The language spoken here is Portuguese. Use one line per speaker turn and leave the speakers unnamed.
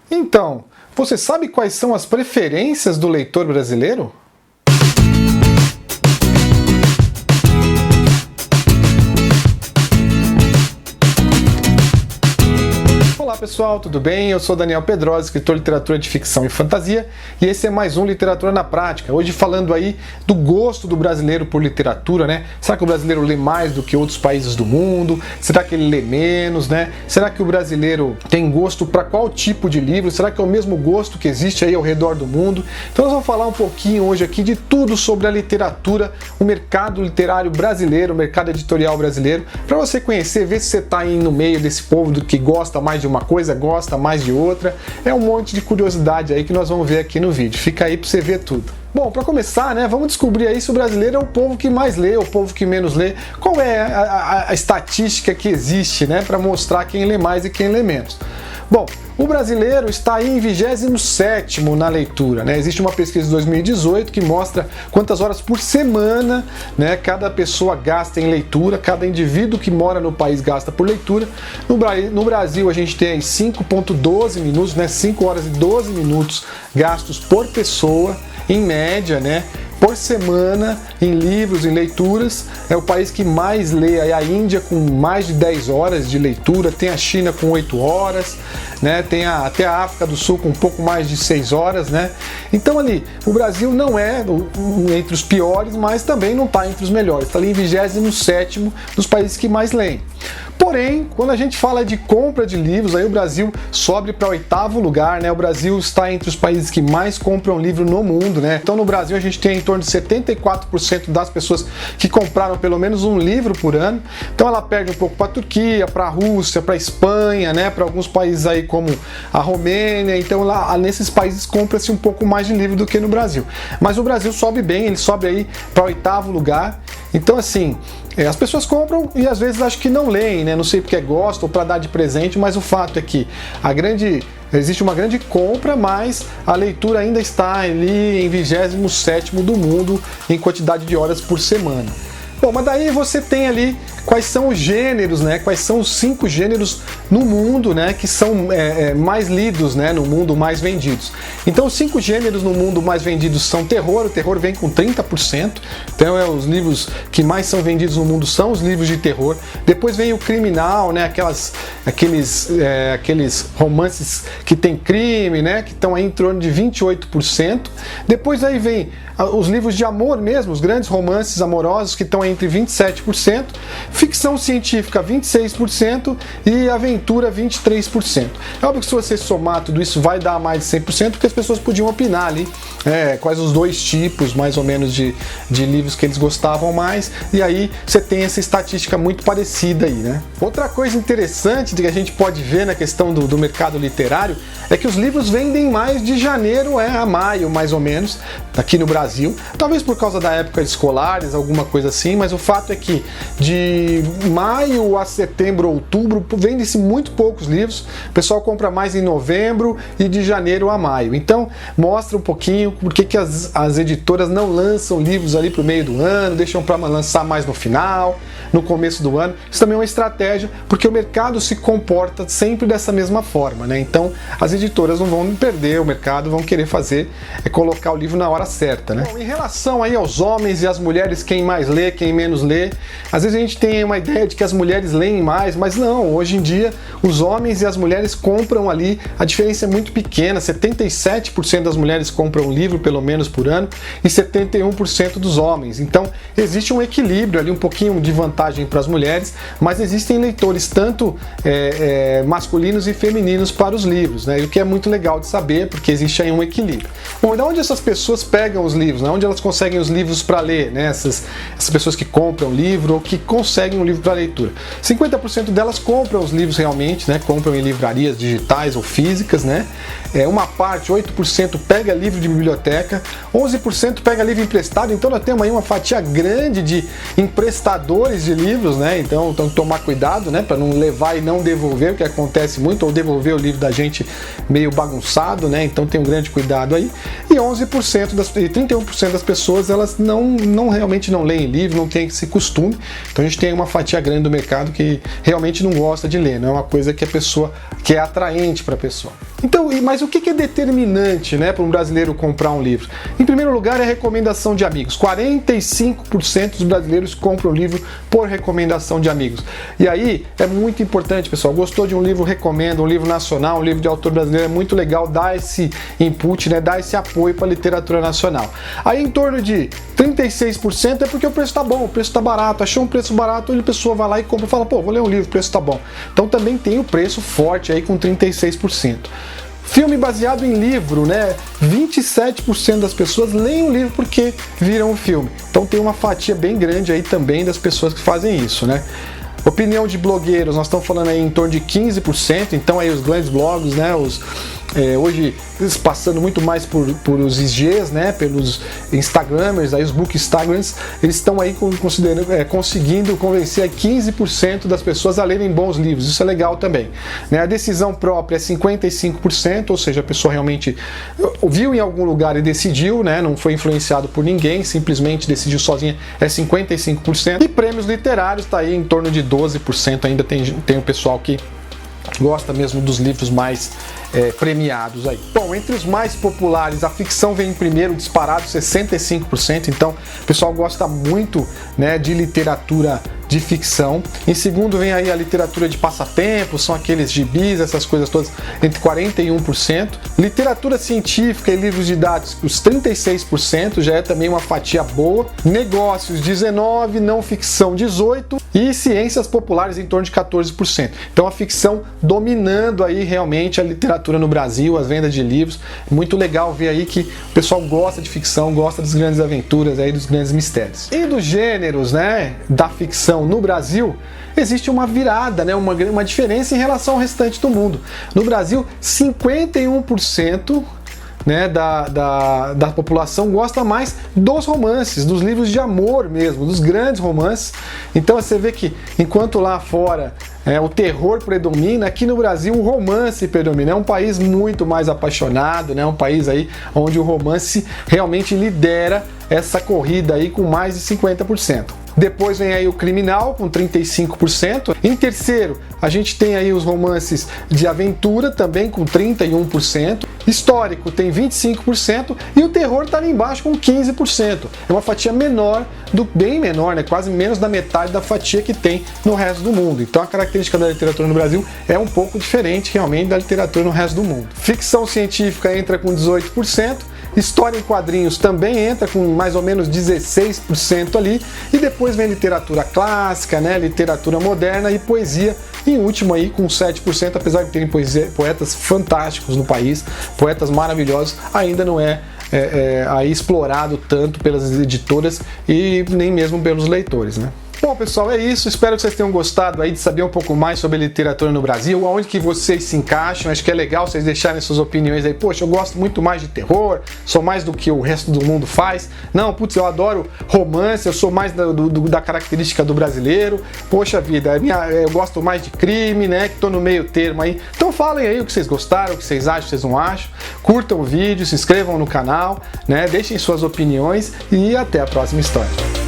Então, você sabe quais são as preferências do leitor brasileiro? Olá pessoal, tudo bem? Eu sou Daniel Pedrosa, escritor de literatura de ficção e fantasia, e esse é mais um Literatura na Prática. Hoje falando aí do gosto do brasileiro por literatura, né? Será que o brasileiro lê mais do que outros países do mundo? Será que ele lê menos, né? Será que o brasileiro tem gosto para qual tipo de livro? Será que é o mesmo gosto que existe aí ao redor do mundo? Então nós vamos falar um pouquinho hoje aqui de tudo sobre a literatura, o mercado literário brasileiro, o mercado editorial brasileiro, para você conhecer, ver se você está aí no meio desse povo que gosta mais de uma coisa, gosta mais de outra. É um monte de curiosidade aí que nós vamos ver aqui no vídeo. Fica aí para você ver tudo. Bom, para começar, né, vamos descobrir aí se o brasileiro é o povo que mais lê, ou o povo que menos lê. Qual é a estatística que existe, né, para mostrar quem lê mais e quem lê menos? Bom, o brasileiro está aí em 27º na leitura, né? Existe uma pesquisa de 2018 que mostra quantas horas por semana, né, cada pessoa gasta em leitura, cada indivíduo que mora no país gasta por leitura. No Brasil a gente tem aí 5,12 minutos, né, 5 horas e 12 minutos gastos por pessoa, em média, né, por semana em livros, em leituras. É o país que mais lê, é a Índia com mais de 10 horas de leitura, tem a China com 8 horas, né? Tem até a África do Sul com um pouco mais de 6 horas, né? Então ali, o Brasil não é entre os piores, mas também não está entre os melhores, está ali em 27º dos países que mais leem. Porém, quando a gente fala de compra de livros, aí o Brasil sobe para 8º lugar, né? O Brasil está entre os países que mais compram livro no mundo, né? Então no Brasil a gente tem em torno de 74% das pessoas que compraram pelo menos um livro por ano. Então ela perde um pouco para a Turquia, para a Rússia, para a Espanha, né? Para alguns países aí como a Romênia. Então lá nesses países compra-se um pouco mais de livro do que no Brasil. Mas o Brasil sobe bem, ele sobe aí para 8º lugar. Então assim, as pessoas compram e às vezes acho que não leem, né? Não sei porque gostam ou para dar de presente, mas o fato é que existe uma grande compra, mas a leitura ainda está ali em 27º do mundo em quantidade de horas por semana. Bom, mas daí você tem ali quais são os gêneros, né? Quais são os 5 gêneros no mundo, né? Que são mais lidos, né? No mundo, mais vendidos. Então, os 5 gêneros no mundo mais vendidos são terror. O terror vem com 30%. Então, os livros que mais são vendidos no mundo são os livros de terror. Depois vem o criminal, né? Aqueles romances que tem crime, né? Que estão aí em torno de 28%. Depois aí vem os livros de amor mesmo, os grandes romances amorosos que estão entre 27%, ficção científica 26% e aventura 23%. É óbvio que se você somar tudo isso vai dar mais de 100%, porque as pessoas podiam opinar ali quais os dois tipos mais ou menos de livros que eles gostavam mais, e aí você tem essa estatística muito parecida aí, né? Outra coisa interessante que a gente pode ver na questão do mercado literário é que os livros vendem mais de janeiro a maio, mais ou menos, aqui no Brasil, talvez por causa da época de escolares, alguma coisa assim, mas o fato é que de maio a setembro, outubro, vende-se muito poucos livros, o pessoal compra mais em novembro e de janeiro a maio. Então, mostra um pouquinho por que as editoras não lançam livros ali pro meio do ano, deixam para lançar mais no final, no começo do ano. Isso também é uma estratégia, porque o mercado se comporta sempre dessa mesma forma, né? Então, as editoras não vão perder o mercado, vão querer fazer, colocar o livro na hora certa, né? Bom, em relação aí aos homens e às mulheres, quem mais lê, quem menos lê, às vezes a gente tem uma ideia de que as mulheres leem mais, mas não, hoje em dia os homens e as mulheres compram ali, a diferença é muito pequena, 77% das mulheres compram um livro pelo menos por ano e 71% dos homens. Então existe um equilíbrio ali, um pouquinho de vantagem para as mulheres, mas existem leitores tanto masculinos e femininos para os livros, né? O que é muito legal de saber, porque existe aí um equilíbrio. Bom, e de onde essas pessoas pegam os livros, né? Onde elas conseguem os livros para ler, né? Essas pessoas que compram livro ou que conseguem um livro para leitura. 50% delas compram os livros realmente, né? Compram em livrarias digitais ou físicas, né? Uma parte, 8%, pega livro de biblioteca, 11% pega livro emprestado, então nós temos aí uma fatia grande de emprestadores de livros, né? Então tomar cuidado, né? Para não levar e não devolver, o que acontece muito, ou devolver o livro da gente meio bagunçado, né? Então tem um grande cuidado aí. E 31% das pessoas, elas realmente não leem livro, não tem esse costume. Então a gente tem uma fatia grande do mercado que realmente não gosta de ler, não é uma coisa que a pessoa, que é atraente para a pessoa. Então, mas o que é determinante, né, para um brasileiro comprar um livro? Em primeiro lugar, é a recomendação de amigos. 45% dos brasileiros compram livro por recomendação de amigos. E aí é muito importante, pessoal. Gostou de um livro, recomenda, um livro nacional, um livro de autor brasileiro, é muito legal dar esse input, né, dar esse apoio para a literatura nacional. Aí em torno de 36% é porque o preço está bom, o preço está barato, achou um preço barato, a pessoa vai lá e compra e fala, pô, vou ler um livro, o preço está bom. Então também tem o preço forte aí com 36%. Filme baseado em livro, né? 27% das pessoas leem o livro porque viram o filme. Então tem uma fatia bem grande aí também das pessoas que fazem isso, né? Opinião de blogueiros, nós estamos falando aí em torno de 15%, então aí os grandes blogs, né? Hoje passando muito mais por os IGs, né, pelos Instagramers, aí os book Instagrams, eles estão aí conseguindo convencer a 15% das pessoas a lerem bons livros, isso é legal também. Né? A decisão própria é 55%, ou seja, a pessoa realmente viu em algum lugar e decidiu, né, não foi influenciado por ninguém, simplesmente decidiu sozinha, é 55%. E prêmios literários está aí em torno de 12%, ainda tem o pessoal que gosta mesmo dos livros mais premiados aí. Bom, entre os mais populares, a ficção vem em primeiro, disparado, 65%, então o pessoal gosta muito, né, de literatura de ficção. Em segundo vem aí a literatura de passatempo, são aqueles gibis, essas coisas todas, entre 41%. Literatura científica e livros didáticos, 36%, já é também uma fatia boa. Negócios, 19%, não ficção, 18%, e ciências populares em torno de 14%. Então a ficção dominando aí realmente a literatura no Brasil, as vendas de livros. Muito legal ver aí que o pessoal gosta de ficção, gosta das grandes aventuras aí, dos grandes mistérios. E dos gêneros, né, da ficção no Brasil, existe uma virada, né, uma diferença em relação ao restante do mundo. No Brasil, 51%, né, da população gosta mais dos romances, dos livros de amor mesmo, dos grandes romances. Então você vê que enquanto lá fora o terror predomina, aqui no Brasil o romance predomina. É um país muito mais apaixonado, né, um país aí onde o romance realmente lidera essa corrida aí com mais de 50%. Depois vem aí o criminal com 35%. Em terceiro, a gente tem aí os romances de aventura também com 31%. Histórico tem 25% e o terror está ali embaixo com 15%. É uma fatia menor, bem menor, né? Quase menos da metade da fatia que tem no resto do mundo. Então a característica da literatura no Brasil é um pouco diferente realmente da literatura no resto do mundo. Ficção científica entra com 18%. História em quadrinhos também entra com mais ou menos 16% ali, e depois vem literatura clássica, né, literatura moderna e poesia, em último aí com 7%, apesar de terem poetas fantásticos no país, poetas maravilhosos, ainda não é aí explorado tanto pelas editoras e nem mesmo pelos leitores, né? Bom, pessoal, é isso. Espero que vocês tenham gostado aí de saber um pouco mais sobre literatura no Brasil, aonde que vocês se encaixam. Acho que é legal vocês deixarem suas opiniões aí. Poxa, eu gosto muito mais de terror, sou mais do que o resto do mundo faz. Não, putz, eu adoro romance, eu sou mais da característica do brasileiro. Poxa vida, eu gosto mais de crime, né, que tô no meio termo aí. Então falem aí o que vocês gostaram, o que vocês acham, o que vocês não acham. Curtam o vídeo, se inscrevam no canal, né, deixem suas opiniões e até a próxima história.